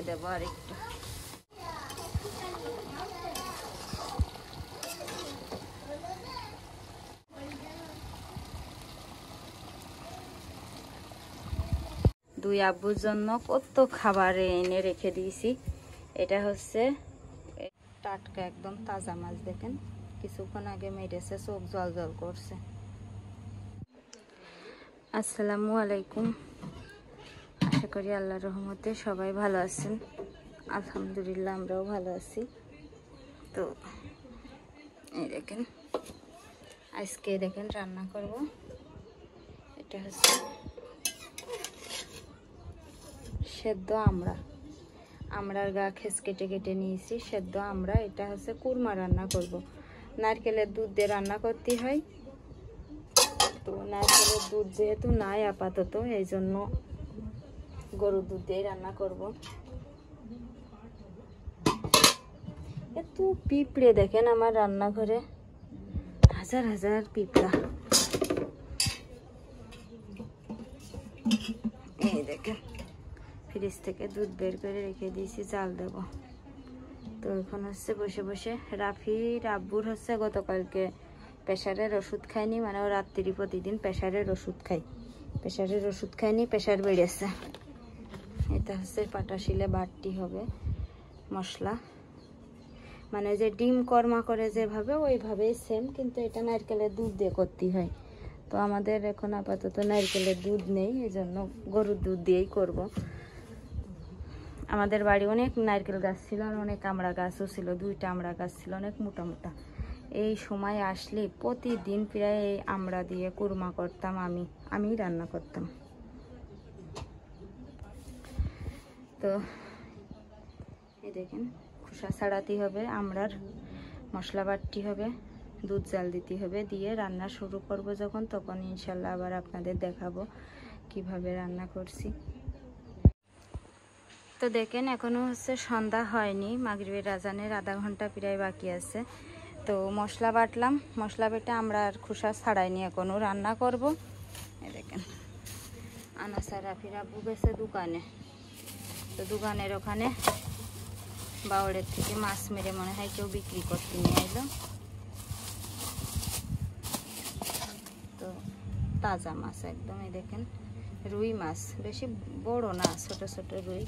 করে দেবো আর একটু। দুই আব্বুর জন্য কত খাবার এনে রেখে দিয়েছি। এটা হচ্ছে টাটকা একদম তাজা মাছ, দেখেন কিছুক্ষণ আগে মেরেছে, চোখ জল জল করছে। আসসালামু আলাইকুম, আশা করি আল্লাহর রহমতে সবাই ভালো আছেন। আলহামদুলিল্লাহ আমরাও ভালো আছি। তো এই দেখেন আজকে দেখেন রান্না করব। এটা হচ্ছে সেদ্ধ আমড়ার গা খেস কেটে কেটে নিয়েছি, সেদ্ধ আমড়া। এটা হচ্ছে কুরমা রান্না করব। নারকেলের দুধ দিয়ে রান্না করতে হয়, তো নারকেলের দুধ যেহেতু নাই আপাতত, এই জন্য গরুর দুধ দিয়ে রান্না করব। এত পিঁপড়ে দেখেন আমার রান্নাঘরে, হাজার হাজার পিঁপড়া। এই দেখেন ফ্রিজ থেকে দুধ বের করে রেখে দিয়েছি, জাল দেব। তো এখন হচ্ছে বসে বসে রাফির আব্বুর হচ্ছে গতকালকে প্রেশারের ওষুধ খায়নি, মানে ও রাত্রি প্রতিদিন প্রেশারের ওষুধ খায়। প্রেশারের ওষুধ খায়নি, প্রেশার বেড়েছে। এটা হচ্ছে পাটাশিলে বাটটি হবে মশলা, মানে যে ডিম কর্মা করে যেভাবে ওইভাবেই সেম, কিন্তু এটা নারকেলের দুধ দিয়ে করতে হয়। তো আমাদের এখন আপাতত নারকেলের দুধ নেই, এই জন্য গরুর দুধ দিয়েই করব। আমাদের বাড়ি অনেক নারকেল গাছ ছিল আর অনেক আমড়া গাছও ছিল, 2টা আমড়া গাছ ছিল অনেক মোটা মোটা। এই সময় আসলে প্রতিদিন প্রায় এই আমড়া দিয়ে কুরমা করতাম, আমি রান্না করতাম। তো এই দেখেন খোসা ছাড়াতে হবে, আমড়ার মশলা বাটতে হবে, দুধ জাল দিতে হবে, দিয়ে রান্না শুরু করব যখন, তখন ইনশাল্লাহ আবার আপনাদের দেখাবো কিভাবে রান্না করছি। তো দেখেন এখনো হচ্ছে সন্ধ্যা হয়নি, মাগরিবের আজানের আধা ঘন্টা প্রায় বাকি আছে। তো মশলা বাটলাম, মশলা বেটে আমরা আর খোসা ছাড়াইনি, এখনো রান্না করব। এই দেখেন আনাসার রাফির আব্বু গেছে দোকানে, তো দোকানের ওখানে বাউড়ের থেকে মাছ মেরে মনে হয় কেউ বিক্রি করতে নিয়ে এলো। তো তাজা মাছ একদম, এই দেখেন রুই মাছ, বেশি বড় না, ছোট ছোট রুই।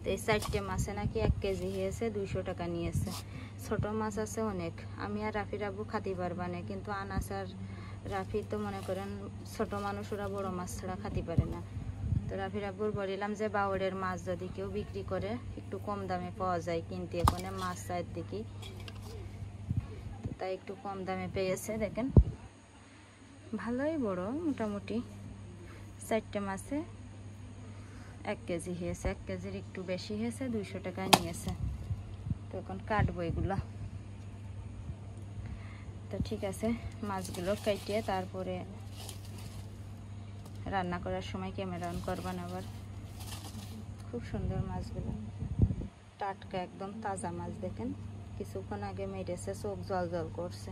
তো এই 4টে মাছে নাকি 1 কেজি হয়েছে, 200 টাকা নিয়েছে। ছোট মাছ আছে অনেক, আমি আর রাফির আব্বু খাতে পারবা না, কিন্তু আনাস আর রাফি তো মনে করেন ছোট মানুষ, ওরা বড় মাছ ছাড়া খাতে পারে না। তো রাফির আব্বুর বলিলাম যে বাউড়ের মাছ যদি কেউ বিক্রি করে একটু কম দামে পাওয়া যায়, কিনতে এখানে মাছ চাই দেখি, তাই একটু কম দামে পেয়েছে। দেখেন ভালোই বড়, মোটামুটি 4টে মাছে 1 কেজি হয়েছে, 1 কেজির একটু বেশি হয়েছে, 200 টাকায় নিয়েছে। তো এখন কাটবো এগুলো। তো ঠিক আছে, মাছগুলো কাটিয়ে তারপরে রান্না করার সময় ক্যামেরা অন করবেন। আবার খুব সুন্দর মাছগুলো, টাটকা একদম তাজা মাছ, দেখেন কিছুক্ষণ আগে মেরেছে, চোখ জল জল করছে।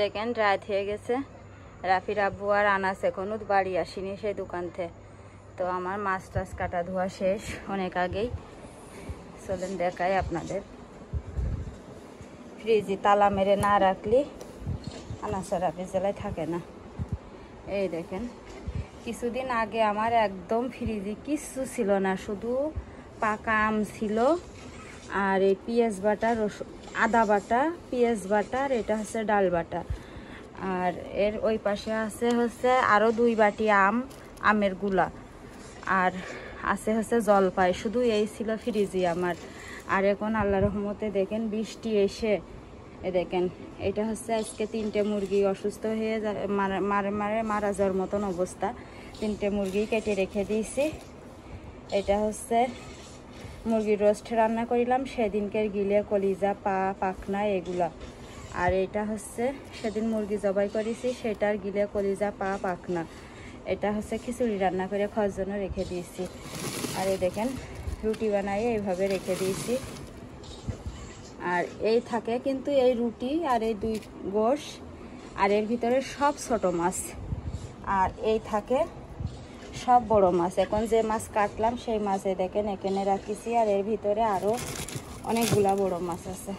দেখেন রাত হয়ে গেছে, রাফির আব্বু আর আনাস এখনো বাড়ি আসেনি সেই দোকান থেকে। তো আমার মাছ টাছ কাটা ধোয়া শেষ অনেক আগেই। চলেন দেখাই আপনাদের। ফ্রিজে তালা মেরে না রাখলে আনাস আর রাফি জেলায় থাকে না। এই দেখেন কিছুদিন আগে আমার একদম ফ্রিজে কিচ্ছু ছিল না, শুধু পাকা আম ছিল আর এই পেঁয়াজ বাটা, আদা বাটা, পেঁয়াজ বাটা, আর এটা হচ্ছে ডাল বাটা। আর এর ওই পাশে আছে হচ্ছে আরও 2 বাটি আমের গুলা, আর আছে হচ্ছে জলপাই। শুধু এই ছিল ফ্রিজে আমার। আর এখন আল্লাহর রহমতে দেখেন বৃষ্টি এসে, দেখেন এটা হচ্ছে আজকে 3টে মুরগি অসুস্থ হয়ে মারা যাওয়ার মতন অবস্থা। 3টে মুরগি কেটে রেখে দিয়েছি। এটা হচ্ছে মুরগির রোস্ট রান্না করিলাম সেদিনকে, গিলে কলিজা, পা, পাখনা এগুলা। আর এটা হচ্ছে সেদিন মুরগি জবাই করেছি, সেটার গিলে কলিজা, পা, পাখনা। এটা হচ্ছে খিচুড়ি রান্না করে খাওয়ার জন্য রেখে দিয়েছি। আর এই দেখেন রুটি বানাই এইভাবে রেখে দিয়েছি। আর এই থাকে কিন্তু এই রুটি আর এই 2 গোশ, আর এর ভিতরে সব ছোট মাছ। আর এই থাকে সব বড় মাছ। এখন যে মাছ কাটলাম সেই মাছে দেখেন এখানে রাখিছি, আর এর ভিতরে আরও অনেকগুলা বড় মাছ আছে।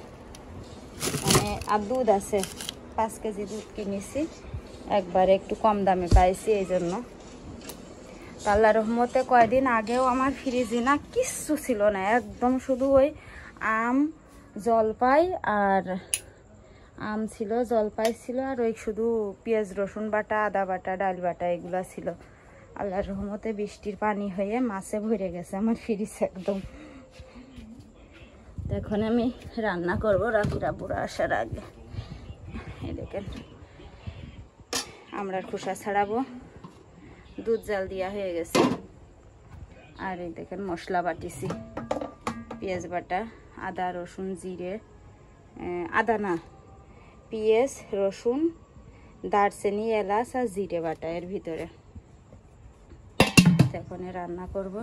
মানে আর দুধ আছে, 5 কেজি দুধ কিনেছি, একবারে একটু কম দামে পাইছি এই জন্য। আল্লাহর রহমতে কয়দিন আগেও আমার ফ্রিজে না কিচ্ছু ছিল না, একদম শুধু ওই আম, জলপাই আর আম ছিল, জলপাই ছিল, আর ওই শুধু পেঁয়াজ রসুন বাটা, আদা বাটা, ডাল বাটা এগুলা ছিল। আল্লাহর রহমতে বৃষ্টির পানি হয়ে মাছে ভরে গেছে আমার ফ্রিজ একদম। এখন আমি রান্না করবো রাফিরা বুড়া আসার আগে। এই দেখেন আমরা খোসা ছাড়াবো, দুধ জাল দেওয়া হয়ে গেছে। আর এই দেখেন মশলা বাটিছি, পেঁয়াজ বাটা, আদা রসুন জিরে, আদা না পেঁয়াজ রসুন, দারচিনি, এলাচ আর জিরে বাটা এর ভিতরে। এখন রান্না করব।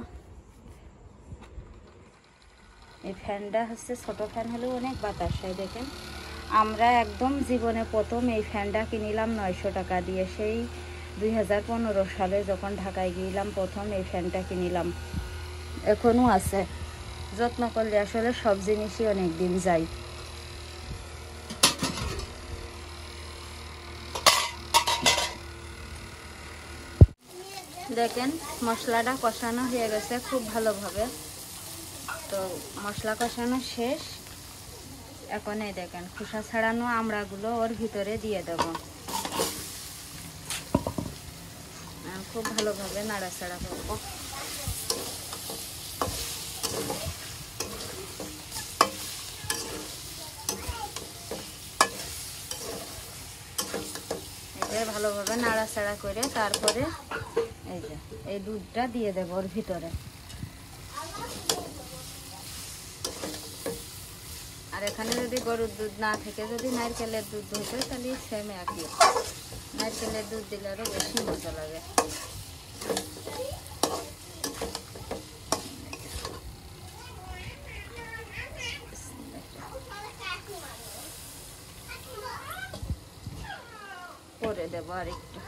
এই ফ্যানটা হচ্ছে ছোট ফ্যান, হলেও অনেক বাতাস হয়। দেখেন আমরা একদম জীবনে প্রথম এই ফ্যানটা কিনিলাম 900 টাকা দিয়ে, সেই 2015 সালে যখন ঢাকায় গিয়েছিলাম প্রথম এই ফ্যানটা কিনিলাম। এখনও আছে, যত্ন করলে আসলে সব জিনিসই অনেক দিন যায়। দেখেন মশলাটা কষানো হয়ে গেছে খুব ভালোভাবে। তো মশলা কষানো শেষ, এখন এই দেখেন খোসা ছাড়ানো আমড়াগুলো ওর ভিতরে দিয়ে দেব। খুব ভালোভাবে নাড়াচাড়া করবো। এটা ভালোভাবে নাড়াচাড়া করে তারপরে এই যে এই দুধটা দিয়ে দেব ওর ভিতরে। আর এখানে যদি গরুর দুধ না থেকে যদি নারকেলের দুধ হতো তাহলে সেম একই, নারকেলের দুধ দিলে আরও বেশি মজা লাগে। করে দেবো আর একটু।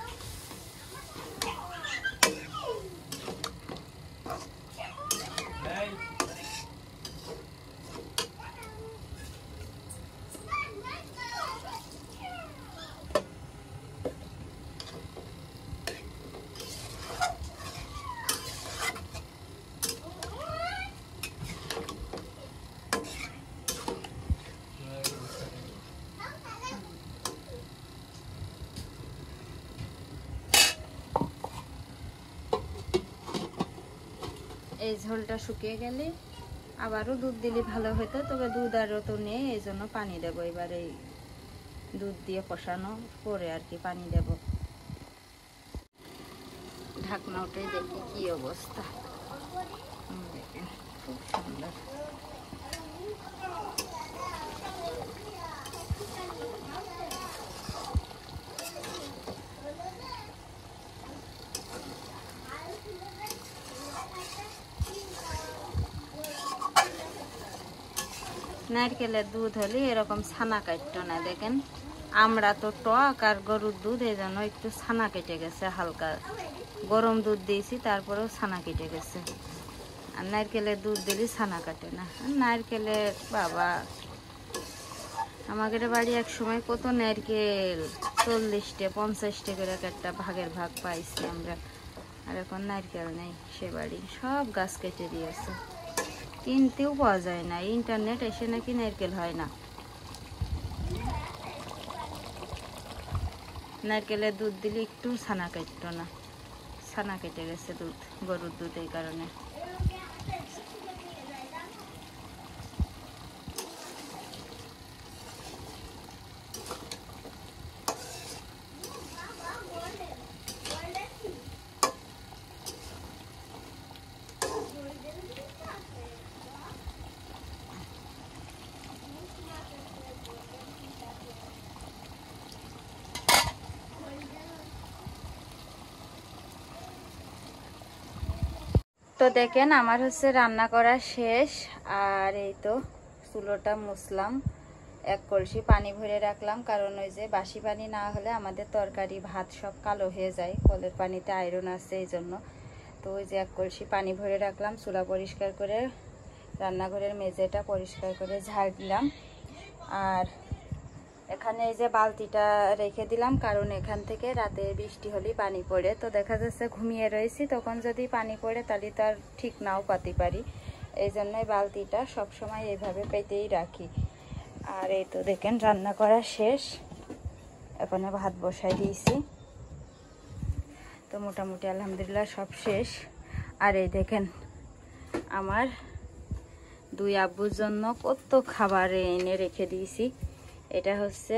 এই ঝোলটা শুকিয়ে গেলে আবারও দুধ দিলে ভালো হতো, তবে দুধ আরও তো নেই, এই জন্য পানি দেবো। এবার এই দুধ দিয়ে কষানো পরে আর কি পানি দেব। ঢাকনা উঠে দেখি কি অবস্থা। দেখেন খুব সুন্দর। নারকেলের দুধ হলে এরকম ছানা কাটতো না। দেখেন আমরা তো টক আর গরুর দুধ, এই জন্য একটু ছানা কেটে গেছে, হালকা গরম দুধ দিয়েছি তারপরেও ছানা কেটে গেছে। আর নারকেলের দুধ দিলে ছানা কাটে না। নারকেলের বাবা আমাদের বাড়ি এক সময় কত নারকেল, 40টা 50টা করে একটা ভাগের ভাগ পাইছি আমরা। আর এখন নারকেল নেই, সে বাড়ি সব গাছ কেটে দিয়েছে, কিনতেও পাওয়া যায় না। ইন্টারনেট এসে নাকি নারকেল হয় না। নারকেলের দুধ দিলে একটু ছানা কাটতো না, ছানা কেটে গেছে দুধ, গরুর দুধ, এই কারণে। তো দেখেন আমার হচ্ছে রান্না করা শেষ, আর এই তো চুলোটা মুছলাম। এক কলসি পানি ভরে রাখলাম, কারণ ওই যে বাসি পানি না হলে আমাদের তরকারি ভাত সব কালো হয়ে যায়, কলের পানিতে আয়রন আছে এই জন্য। তো ওই যে এক কলসি পানি ভরে রাখলাম, চুলা পরিষ্কার করে রান্নাঘরের মেঝেটা পরিষ্কার করে ঝাড় দিলাম। আর এখানে এই যে বালতিটা রেখে দিলাম, কারণ এখান থেকে রাতে বৃষ্টি হলেই পানি পড়ে, তো দেখা যাচ্ছে ঘুমিয়ে রয়েছি, তখন যদি পানি পড়ে তাহলে তো আর ঠিক নাও পাতি পারি, এই জন্যই বালতিটা সবসময় এইভাবে পেতেই রাখি। আর এই তো দেখেন রান্না করা শেষ, এখন ভাত বসাই দিয়েছি, তো মোটামুটি আলহামদুলিল্লাহ সব শেষ। আর এই দেখেন আমার দুই আব্বুর জন্য কত খাবার এনে রেখে দিয়েছি। এটা হচ্ছে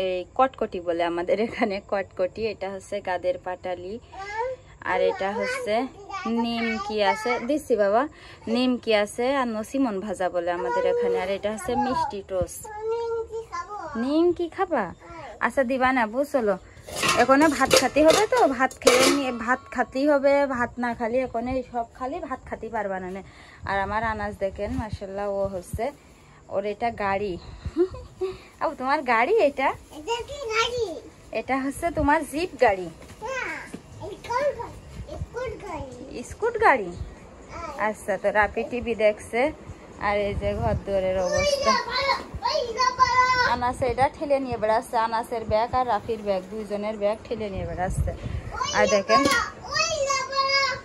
এই কটকটি বলে আমাদের এখানে, কটকটি। এটা হচ্ছে গাদের পাটালি, আর এটা হচ্ছে নিমকি আছে, দিচ্ছি বাবা, নিমকি আছে, আর নসিমন ভাজা বলে আমাদের এখানে। আর এটা হচ্ছে মিষ্টি টোস্ট। নিমকি খাবা? আচ্ছা দিবা না, বুঝলো এখন ভাত খাতে হবে, তো ভাত খেয়ে নিয়ে ভাত খাতেই হবে, ভাত না খালি এখন সব খালি ভাত খাতেই পারবা না। আর আমার আনাজ দেখেন মাশাআল্লাহ, ও হচ্ছে ওর এটা গাড়ি। আবু তোমার গাড়ি? এটা এটা হচ্ছে তোমার জিপ গাড়ি, স্কুট গাড়ি। আচ্ছা, তো রাফি টিভি দেখছে। আর এই যে ঘর দুয়ারের অবস্থা, আনাস এটা ঠেলে নিয়ে বেড়াচ্ছে, আনাসের ব্যাগ আর রাফির ব্যাগ, দুইজনের ব্যাগ ঠেলে নিয়ে বেড়াচ্ছে। আর দেখেন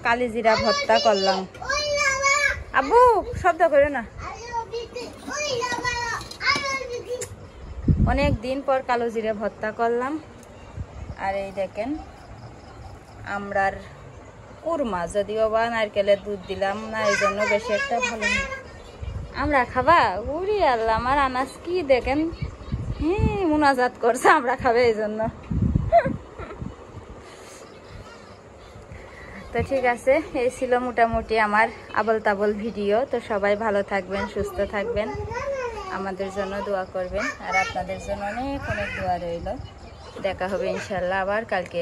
কালিজিরা ভর্তা করলাম। আব্বু শব্দ করে না, অনেক দিন পর কালো জিরা ভর্তা করলাম। আর এই দেখেন আমরার কুরমা, যদিও বা নারকেলের দুধ দিলাম না, এই জন্য বেশি একটা ভালো না। আমরা খাবা? উড়ি আল্লাহ, আমার আনাস কি দেখেন মুনাজাত করছে আমরা খাবে এই জন্য। তো ঠিক আছে, এই ছিল মোটামুটি আমার আবল তাবল ভিডিও। তো সবাই ভালো থাকবেন, সুস্থ থাকবেন, আমাদের জন্য দোয়া করবেন, আর আপনাদের জন্য অনেক অনেক দোয়া রইল। দেখা হবে ইনশাল্লাহ আবার কালকে।